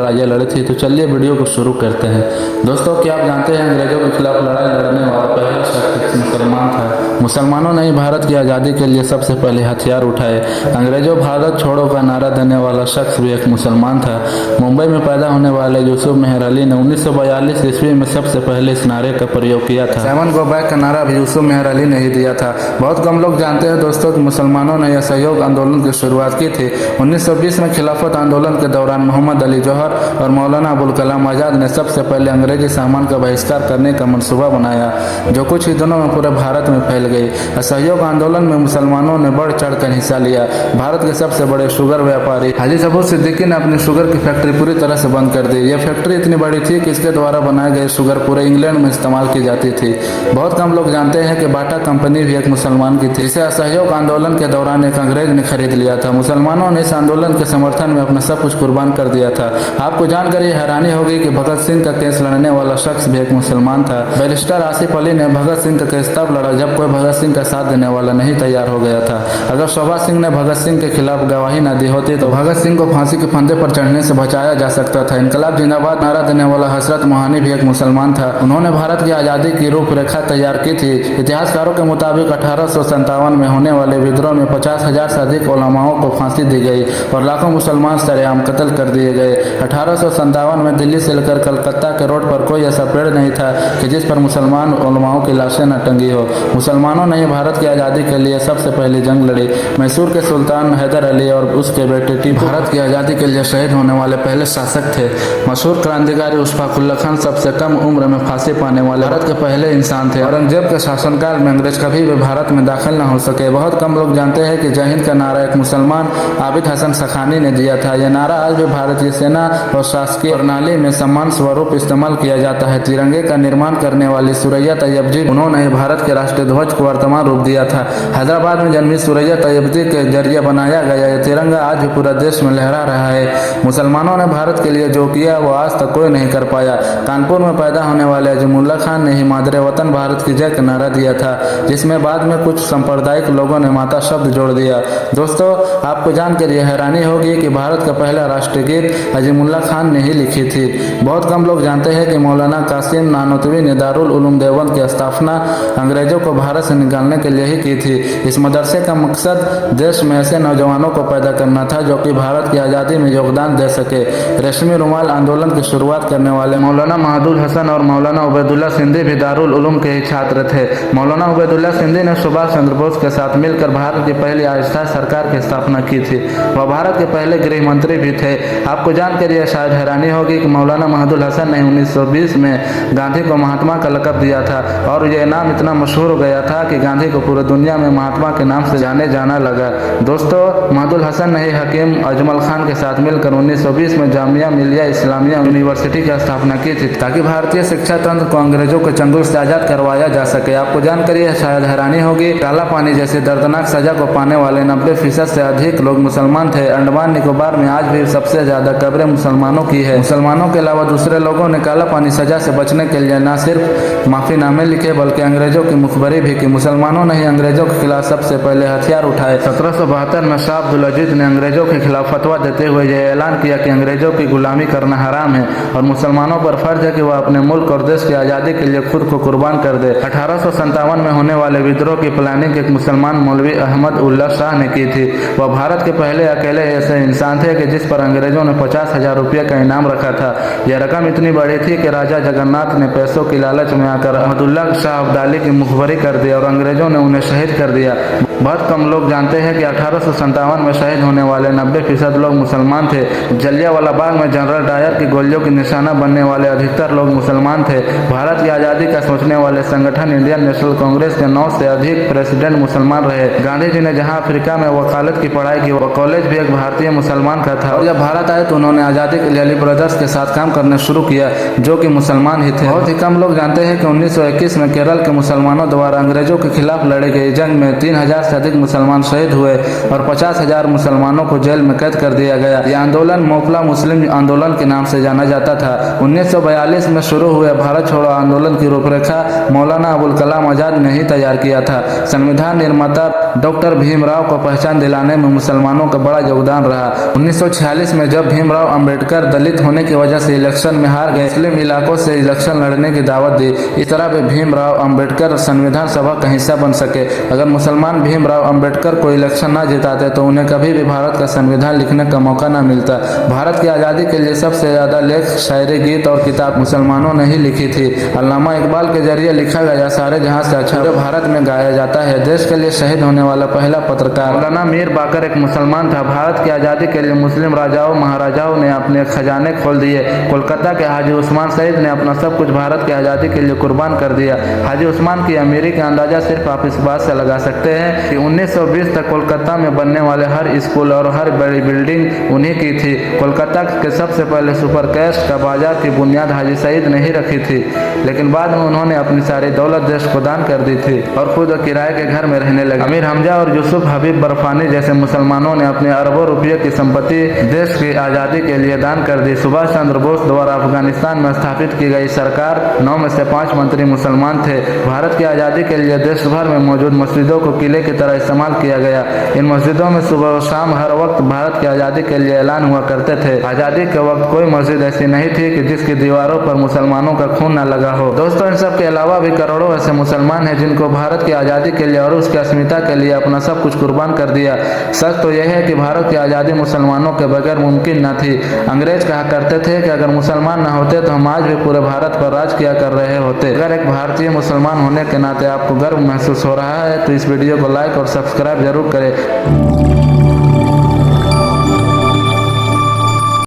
लड़ाइयाँ लड़ी थी। तो चलिए वीडियो को शुरू करते हैं। दोस्तों, क्या आप जानते हैं अंग्रेजों के खिलाफ लड़ाई लड़ने वाला पहला शख्स मुसलमान था। मुसलमानों ने ही भारत की आज़ादी के लिए सबसे पहले हथियार उठाए। अंग्रेजों भारत छोड़ो का नारा देने वाला शख्स भी एक मुसलमान था। मुंबई में पैदा होने वाले यूसुफ मेहर अली ने 1942 ईस्वी में सबसे पहले इस नारे का प्रयोग किया था। सेवन गो बैक का नारा भी यूसुफ मेहर अली ने ही दिया था। बहुत कम लोग जानते हैं दोस्तों कि मुसलमानों ने असहयोग आंदोलन की शुरुआत की थी। 1920 में खिलाफत आंदोलन के दौरान मोहम्मद अली जौहर और मौलाना अबुल कलाम आज़ाद ने सबसे पहले अंग्रेजी सामान का बहिष्कार करने का मंसूबा बनाया, जो कुछ ही दिनों में पूरे भारत में फैल गई। असहयोग आंदोलन में मुसलमानों ने बढ़ चढ़कर हिस्सा लिया। भारत के सबसे बड़े शुगर व्यापारी हाजी सबूर सिद्दीकी ने अपनी शुगर की फैक्ट्री पूरी तरह से बंद कर दी। यह फैक्ट्री इतनी बड़ी थी कि इसके द्वारा बनाए गए शुगर पूरे इंग्लैंड में इस्तेमाल की जाती थी। बहुत कम लोग जानते हैं कि बाटा कंपनी भी एक मुसलमान की थी। इसे असहयोग आंदोलन के दौरान एक अंग्रेज ने खरीद लिया था। मुसलमानों ने इस आंदोलन के समर्थन में अपना सब कुछ कुर्बान कर दिया था। आपको जानकर ये हैरानी होगी कि भगत सिंह का केस लड़ने वाला शख्स भी एक मुसलमान था। बैरिस्टर आसिफ अली ने भगत सिंह का केस तब लड़ा जब कोई भगत सिंह का साथ देने वाला नहीं तैयार हो गया था। अगर शोभा सिंह ने भगत सिंह के खिलाफ गवाही न दी होती तो भगत सिंह को फांसी के फंदे पर चढ़ने से बचाया जा सकता था। इनकलाब जिंदाबाद नारा देने वाला हजरत मोहानी भी एक मुसलमान था। उन्होंने भारत की आज़ादी की रूपरेखा तैयार की थी। इतिहासकारों के मुताबिक 1857 में होने वाले विद्रोह में 50,000 से अधिक उलमाओं को फांसी दी गई और लाखों मुसलमान सरेआम कत्ल कर दिए गए। 1857 में दिल्ली से लेकर कलकत्ता के रोड पर कोई ऐसा पेड़ नहीं था कि जिस पर मुसलमान उलमाओं की लाशें न टंगी हो। मुसलमानों ने भारत की आज़ादी के लिए सबसे पहली जंग लड़ी। मैसूर के सुल्तान हैदर अली और उसके बेटे टीपू भारत की आज़ादी के लिए शहीद होने वाले पहले शासक थे। मशहूर क्रांतिकारी अशफाक उल्लाह खान सबसे कम उम्र में फांसी पाने वाले भारत के पहले इंसान थे। औरंगजेब के शासनकाल में अंग्रेज कभी भी भारत में दाखिल न हो सके। बहुत कम लोग जानते हैं कि जय हिंद का नारा एक मुसलमान आबिद हसन सखानी ने दिया था। यह नारा आज भी भारतीय सेना और शासकीय प्रणाली में सम्मान स्वरूप इस्तेमाल किया जाता है। तिरंगे का निर्माण करने वाली सुरैया तैयबजी, उन्होंने भारत के राष्ट्रीय ध्वज को वर्तमान रूप दिया था। हैदराबाद में जन्मी सुरैया तैयबजी के जरिए बनाया गया यह तिरंगा आज भी पूरा देश में लहरा रहा है। मुसलमानों ने भारत के लिए जो किया वो आज तक कोई नहीं कर पाया। कानपुर में पैदा होने वाले अजमुल्ला खान ने ही मादरे वतन भारत की जय का नारा दिया था, जिसमें बाद में कुछ सांप्रदायिक लोगों ने माता शब्द जोड़ दिया। दोस्तों, आपको जानकर यह हैरानी होगी कि भारत का पहला राष्ट्रगीत अजमुल्ला खान ने ही लिखी थी। बहुत कम लोग जानते हैं कि मौलाना कासिम नानोतवी ने दारुल उलूम देवबंद की स्थापना अंग्रेजों को भारत से निकालने के लिए ही की थी। इस मदरसे का मकसद देश में ऐसे नौजवानों को पैदा करना था जो कि भारत की आज़ादी में योगदान दे सके। रेशमी रुमाल आंदोलन की शुरुआत करने वाले मौलाना महदुल हसन और मौलाना उबैदुल्ला सिंधी भी दारुल उलूम के ही छात्र थे। मौलाना उबैदुल्ला सिंधी ने सुभाष चंद्र बोस के साथ मिलकर भारत की पहली अस्थायी सरकार की स्थापना की थी। वह भारत के पहले गृह मंत्री भी थे। आपको जानकर यह शायद हैरानी होगी कि मौलाना महदुल हसन ने 1920 में गांधी को महात्मा का लक़ब दिया था और यह नाम इतना मशहूर हो गया था कि गांधी को पूरी दुनिया में महात्मा के नाम से जाने जाना लगा। दोस्तों, महदुल हसन ने ही हकीम अजमल खान के साथ मिलकर 1920 में जामिया मिलिया इस्लामिया यूनिवर्सिटी की स्थापना की थी ताकि भारतीय शिक्षा तंत्र को अंग्रेजों के चंगुल से आज़ाद करवाया जा सके। आपको जानकर यह शायद हैरानी होगी, काला पानी जैसे दर्दनाक सजा को पाने वाले 90% से अधिक लोग मुसलमान थे। अंडमान निकोबार में आज भी सबसे ज्यादा कब्रें मुसलमानों की है। मुसलमानों के अलावा दूसरे लोगों ने काला पानी सजा से बचने के लिए न सिर्फ माफीनामे लिखे बल्कि अंग्रेजों की मुखबरी भी की। मुसलमानों ने ही अंग्रेजों के खिलाफ सबसे पहले हथियार उठाए। 1772 में शाह अब्दुल अजीज ने अंग्रेजों के खिलाफ फतवा देते हुए यह ऐलान किया कि अंग्रेजों की गुलामी करना हराम है और मुसलमानों पर फर्ज है कि वह अपने मुल्क और देश की आज़ादी के लिए खुद को कुर्बान कर दे। 1857 में होने वाले विद्रोह की प्लानिंग एक मुसलमान मौलवी अहमद उल्लाह शाह ने की थी। वह भारत के पहले अकेले ऐसे इंसान थे कि जिस पर अंग्रेजों ने 50,000 रुपये का इनाम रखा था। यह रकम इतनी बड़ी थी कि राजा जगन्नाथ ने पैसों की लालच में आकर अहमदुल्ला शाह अब्दाली की मुखबरी कर दी और अंग्रेजों ने उन्हें शहीद कर दिया। बहुत कम लोग जानते हैं कि 1857 में शहीद होने वाले 90% लोग मुसलमान थे। जलियांवाला बाग में जनरल डायर की गोलियों की निशाना बनने वाले अधिकतर लोग मुसलमान थे। भारत की आज़ादी का सोचने वाले संगठन इंडियन नेशनल कांग्रेस के 9 से अधिक प्रेसिडेंट मुसलमान रहे। गांधी जी ने जहां अफ्रीका में वकालत की पढ़ाई की, वह कॉलेज भी एक भारतीय मुसलमान का था और जब भारत आए तो उन्होंने आज़ादी के लिए अली ब्रदर्स के साथ काम करना शुरू किया जो कि मुसलमान ही थे। बहुत ही कम लोग जानते हैं कि 1921 में केरल के मुसलमानों द्वारा अंग्रेजों अंग्रेजों के खिलाफ लड़ी गई जंग में 3000 से अधिक मुसलमान शहीद हुए और 50,000 मुसलमानों को जेल में कैद कर दिया गया। यह आंदोलन मोपला मुस्लिम आंदोलन के नाम से जाना जाता था। 1942 में शुरू हुए भारत छोड़ो आंदोलन की रूपरेखा मौलाना अबुल कलाम आजाद ने ही तैयार किया था। संविधान निर्माता डॉक्टर भीमराव को पहचान दिलाने में मुसलमानों का बड़ा योगदान रहा। 1946 में जब भीमराव अंबेडकर दलित होने की वजह से इलेक्शन में हार गए, मुस्लिम इलाकों से इलेक्शन लड़ने की दावत दी। इस तरह वे भीमराव अंबेडकर संविधान सभा का हिस्सा बन सके। अगर मुसलमान भीमराव अंबेडकर को इलेक्शन न जिताते तो उन्हें कभी भी भारत का संविधान लिखने का मौका न मिलता। भारत की आज़ादी के लिए सबसे ज्यादा लेख, शायरी, गीत और किताब मुसलमानों ने ही लिखी थी। अल्लामा इकबाल के जरिए लिखा गया सारे जहां से अच्छा जो भारत में गाया जाता है। देश के लिए शहीद होने वाला पहला पत्रकार मौलाना मीर बाकर एक मुसलमान था। भारत की आज़ादी के लिए मुस्लिम राजाओं महाराजाओं ने अपने खजाने खोल दिए। कोलकाता के हाजी उस्मान सईद ने अपना सब कुछ भारत की आज़ादी के लिए कुर्बान कर दिया। हाजी उस्मान की अमीरी का अंदाजा सिर्फ आप इस बात से लगा सकते हैं कि 1920 तक कोलकाता में बनने वाले हर स्कूल और हर बड़ी बिल्डिंग उन्हीं की थी। कोलकाता के सबसे पहले सुपर कैश का बाजार की बुनियाद हाजी सईद ने ही रखी थी, लेकिन बाद में उन्होंने अपनी सारी दौलत देश को दान कर दी थी और खुद किराए के घर में रहने लगे। अमीर हमजा और यूसुफ हबीब बर्फानी जैसे मुसलमानों ने अपने अरबों रुपये की संपत्ति देश की आज़ादी के लिए दान कर दी। सुभाष चंद्र बोस द्वारा अफगानिस्तान में स्थापित की गई सरकार 9 में से 5 मंत्री मुसलमान थे। भारत की आज़ादी के लिए देश भर में मौजूद मस्जिदों को किले की तरह इस्तेमाल किया गया। इन मस्जिदों में सुबह और शाम हर वक्त भारत की आज़ादी के लिए ऐलान हुआ करते थे। आज़ादी के वक्त कोई मस्जिद ऐसी नहीं थी कि जिसकी दीवारों पर मुसलमानों का खून न लगा हो। दोस्तों, इन सब के अलावा भी करोड़ों ऐसे मुसलमान हैं जिनको भारत की आज़ादी के लिए और उसकी अस्मिता के लिए अपना सब कुछ कुर्बान कर दिया। सच तो यह है कि भारत की आज़ादी मुसलमानों के बगैर मुमकिन न थी। अंग्रेज कहा करते थे कि अगर मुसलमान न होते तो हम आज भी पूरे भारत पर राज किया कर रहे होते। अगर एक भारतीय मुसलमान होने के नाते आपको गर्व महसूस हो रहा है तो इस वीडियो को लाइक और सब्सक्राइब जरूर करें।